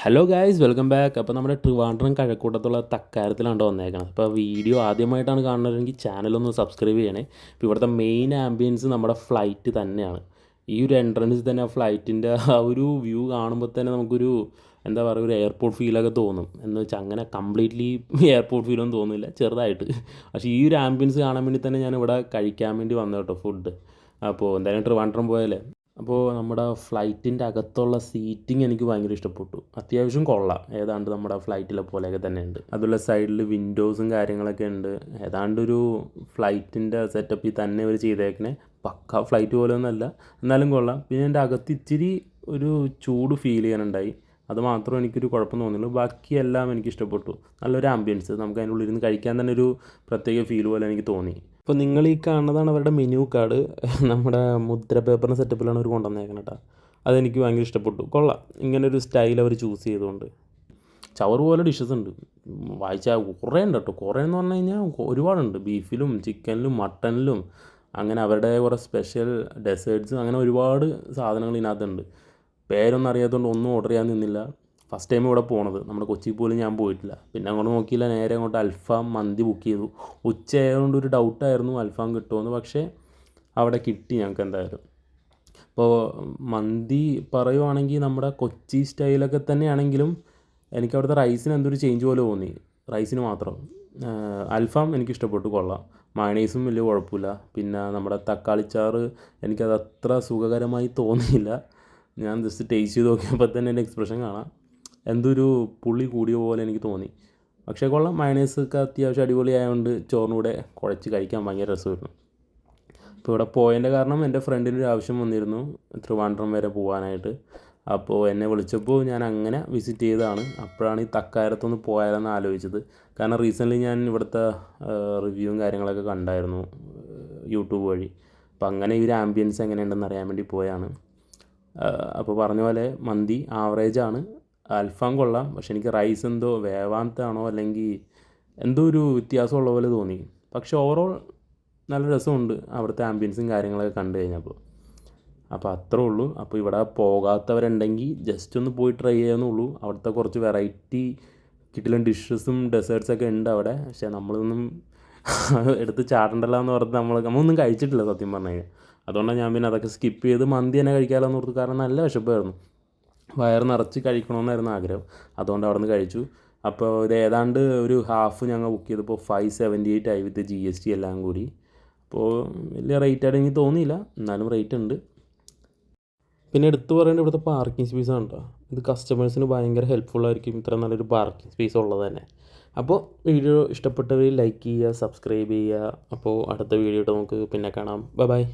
Hello guys, welcome back. അപ്പോൾ നമ്മുടെ ട്രിവാൻഡ്രം കഴക്കൂട്ടത്തുള്ള തക്കാരത്തിലാണ് വന്നേക്കുന്നത്. അപ്പോൾ വീഡിയോ ആദ്യമായിട്ടാണ് കാണുന്നതെങ്കിൽ ചാനലൊന്ന് സബ്സ്ക്രൈബ് ചെയ്യണേ. ഇപ്പോൾ ഇവിടുത്തെ മെയിൻ ആംബിയൻസ് നമ്മുടെ ഫ്ലൈറ്റ് തന്നെയാണ്. ഈ ഒരു എൻട്രൻസിൽ തന്നെ ആ ഫ്ലൈറ്റിൻ്റെ ആ ഒരു വ്യൂ കാണുമ്പോൾ തന്നെ നമുക്കൊരു എന്താ പറയുക, ഒരു എയർപോർട്ട് ഫീലൊക്കെ തോന്നും. എന്ന് വെച്ചാൽ അങ്ങനെ കംപ്ലീറ്റ്ലി എയർപോർട്ട് ഫീലൊന്നും തോന്നില്ല, ചെറുതായിട്ട്. പക്ഷേ ഈ ഒരു ആംബിയൻസ് കാണാൻ വേണ്ടി തന്നെ ഞാൻ ഇവിടെ കഴിക്കാൻ വേണ്ടി വന്നു കേട്ടോ ഫുഡ്. അപ്പോൾ എന്തായാലും ട്രിവാൻഡ്രം പോയാലേ. അപ്പോൾ നമ്മുടെ ഫ്ലൈറ്റിൻ്റെ അകത്തുള്ള സീറ്റിംഗ് എനിക്ക് ഭയങ്കര ഇഷ്ടപ്പെട്ടു. അത്യാവശ്യം കൊള്ളാം, ഏതാണ്ട് നമ്മുടെ ഫ്ലൈറ്റിലെ പോലെയൊക്കെ തന്നെ ഉണ്ട്. അതുപോലെ സൈഡിൽ വിൻഡോസും കാര്യങ്ങളൊക്കെ ഉണ്ട്. ഏതാണ്ടൊരു ഫ്ലൈറ്റിൻ്റെ സെറ്റപ്പിൽ തന്നെ ഇവർ ചെയ്തേക്കണേ. പക്ക ഫ്ലൈറ്റ് പോലെ ഒന്നുമല്ല, എന്നാലും കൊള്ളാം. പിന്നെ എൻ്റെ അകത്ത് ഇച്ചിരി ഒരു ചൂട് ഫീൽ ചെയ്യാനുണ്ടായി. അത് മാത്രം എനിക്കൊരു കുഴപ്പം തോന്നിയുള്ളൂ. ബാക്കിയെല്ലാം എനിക്ക് ഇഷ്ടപ്പെട്ടു. നല്ലൊരു ആംബിയൻസ്, നമുക്ക് അതിൻ്റെ ഉള്ളിൽ ഇരുന്ന് കഴിക്കാൻ തന്നെ ഒരു പ്രത്യേക ഫീൽ പോലെ എനിക്ക് തോന്നി. ഇപ്പോൾ നിങ്ങൾ ഈ കാണുന്നതാണ് അവരുടെ മെനു കാർഡ്. നമ്മുടെ മുദ്ര പേപ്പറിൻ്റെ സെറ്റപ്പിലാണ് അവർ കൊണ്ടുവന്നേക്കുന്നത് കേട്ടോ. അതെനിക്ക് ഭയങ്കര ഇഷ്ടപ്പെട്ടു. കൊള്ളാം, ഇങ്ങനൊരു സ്റ്റൈൽ അവർ ചൂസ് ചെയ്തുകൊണ്ട്. ചവറ് പോലെ ഡിഷസ് ഉണ്ട്, വായിച്ചാൽ കുറേ ഉണ്ട് കേട്ടോ. കുറേ എന്ന് പറഞ്ഞു കഴിഞ്ഞാൽ ഒരുപാടുണ്ട്. ബീഫിലും ചിക്കനിലും മട്ടനിലും അങ്ങനെ അവരുടെ കുറേ സ്പെഷ്യൽ ഡെസേർട്ട്സും അങ്ങനെ ഒരുപാട് സാധനങ്ങൾ ഇതിനകത്തുണ്ട്. പേരൊന്നും അറിയാത്തതുകൊണ്ട് ഒന്നും ഓർഡർ ചെയ്യാൻ നിന്നില്ല. ഫസ്റ്റ് ടൈം ഇവിടെ പോണത്. നമ്മുടെ കൊച്ചിയിൽ പോലും ഞാൻ പോയിട്ടില്ല. പിന്നെ അങ്ങോട്ട് നോക്കിയില്ല, നേരെ അങ്ങോട്ട് അൽഫാം മന്തി ബുക്ക് ചെയ്തു. ഉച്ചയായതുകൊണ്ട് ഒരു ഡൗട്ടായിരുന്നു അൽഫാം കിട്ടുമെന്ന്. പക്ഷേ അവിടെ കിട്ടി ഞങ്ങൾക്ക് എന്തായാലും. ഇപ്പോൾ മന്തി പറയുവാണെങ്കിൽ നമ്മുടെ കൊച്ചി സ്റ്റൈലൊക്കെ തന്നെയാണെങ്കിലും എനിക്ക് അവിടുത്തെ റൈസിന് എന്തൊരു ചേഞ്ച് പോലെ തോന്നി, റൈസിന് മാത്രം. അൽഫാം എനിക്കിഷ്ടപ്പെട്ടു, കൊള്ളാം. മയണൈസും വലിയ കുഴപ്പമില്ല. പിന്നെ നമ്മുടെ തക്കാളിച്ചാറ് എനിക്കത് അത്ര സുഖകരമായി തോന്നിയില്ല. ഞാൻ ജസ്റ്റ് ടേസ്റ്റ് ചെയ്ത് നോക്കിയപ്പോൾ തന്നെ എൻ്റെ എക്സ്പ്രഷൻ കാണാം, എന്തൊരു പുളി കൂടിയ പോലെ എനിക്ക് തോന്നി. പക്ഷേ കൊള്ളാം, മയണൈസൊക്കെ അത്യാവശ്യം അടിപൊളിയായതുകൊണ്ട് ചോറിനൂടെ കുഴച്ച് കഴിക്കാൻ ഭയങ്കര രസമായിരുന്നു. ഇപ്പോൾ ഇവിടെ പോയതിൻ്റെ കാരണം എൻ്റെ ഫ്രണ്ടിനൊരു ആവശ്യം വന്നിരുന്നു ട്രിവാൻഡ്രം വരെ പോകാനായിട്ട്. അപ്പോൾ എന്നെ വിളിച്ചപ്പോൾ ഞാൻ അങ്ങനെ വിസിറ്റ് ചെയ്തതാണ്. അപ്പോഴാണ് ഈ തക്കാരത്തൊന്ന് പോയാലെന്ന് ആലോചിച്ചത്. കാരണം റീസെൻ്റ്ലി ഞാൻ ഇവിടുത്തെ റിവ്യൂവും കാര്യങ്ങളൊക്കെ കണ്ടായിരുന്നു യൂട്യൂബ് വഴി. അപ്പോൾ അങ്ങനെ ഈ ഒരു ആംബിയൻസ് എങ്ങനെയുണ്ടെന്ന് അറിയാൻ വേണ്ടി പോയാണ്. അപ്പോൾ പറഞ്ഞ പോലെ മന്തി ആവറേജാണ്. അൽഫാം കൊള്ളാം, പക്ഷെ എനിക്ക് റൈസ് എന്തോ വേവാത്താണോ അല്ലെങ്കിൽ എന്തോ ഒരു വ്യത്യാസമുള്ള പോലെ തോന്നി. പക്ഷെ ഓവറോൾ നല്ല രസമുണ്ട് അവിടുത്തെ ആംബിയൻസും കാര്യങ്ങളൊക്കെ കണ്ടു കഴിഞ്ഞപ്പോൾ. അപ്പോൾ അത്രേ ഉള്ളൂ. അപ്പോൾ ഇവിടെ പോകാത്തവരുണ്ടെങ്കിൽ ജസ്റ്റ് ഒന്ന് പോയി ട്രൈ ചെയ്യാവുന്നുള്ളൂ. അവിടുത്തെ കുറച്ച് വെറൈറ്റി കിട്ടില്ല ഡിഷസും ഡെസേർട്ട്സൊക്കെ ഉണ്ട് അവിടെ. പക്ഷേ നമ്മളൊന്നും എടുത്ത് ചാടണ്ടല്ലോ എന്ന് ഓർത്ത് നമ്മളൊന്നും കഴിച്ചിട്ടില്ല സത്യം പറഞ്ഞു കഴിഞ്ഞാൽ. അതുകൊണ്ടാണ് ഞാൻ പിന്നെ അതൊക്കെ സ്കിപ്പ് ചെയ്ത് മന്തി തന്നെ കഴിക്കാമല്ലോ എന്ന് ഓർത്ത്. കാരണം നല്ല വിശപ്പായിരുന്നു, വയറ് നിറച്ച് കഴിക്കണമെന്നായിരുന്നു ആഗ്രഹം. അതുകൊണ്ട് അവിടെ നിന്ന് കഴിച്ചു. അപ്പോൾ ഇത് ഏതാണ്ട് ഒരു ഹാഫ് ഞങ്ങൾ ബുക്ക് ചെയ്തപ്പോൾ 578 ആയി വിത്ത് GST എല്ലാം കൂടി. അപ്പോൾ വലിയ റേറ്റായിട്ട് എനിക്ക് തോന്നിയില്ല, എന്നാലും റേറ്റ് ഉണ്ട്. പിന്നെ എടുത്തു പറയേണ്ടത് ഇവിടുത്തെ പാർക്കിംഗ് സ്പേസാണ് കേട്ടോ. ഇത് കസ്റ്റമേഴ്സിന് ഭയങ്കര ഹെൽപ്ഫുള്ളായിരിക്കും, ഇത്ര നല്ലൊരു പാർക്കിംഗ് സ്പേസ് ഉള്ളത് തന്നെ. അപ്പോൾ വീഡിയോ ഇഷ്ടപ്പെട്ടവർ ലൈക്ക് ചെയ്യുക, സബ്സ്ക്രൈബ് ചെയ്യുക. അപ്പോൾ അടുത്ത വീഡിയോ നമുക്ക് പിന്നെ കാണാം. Bye bye.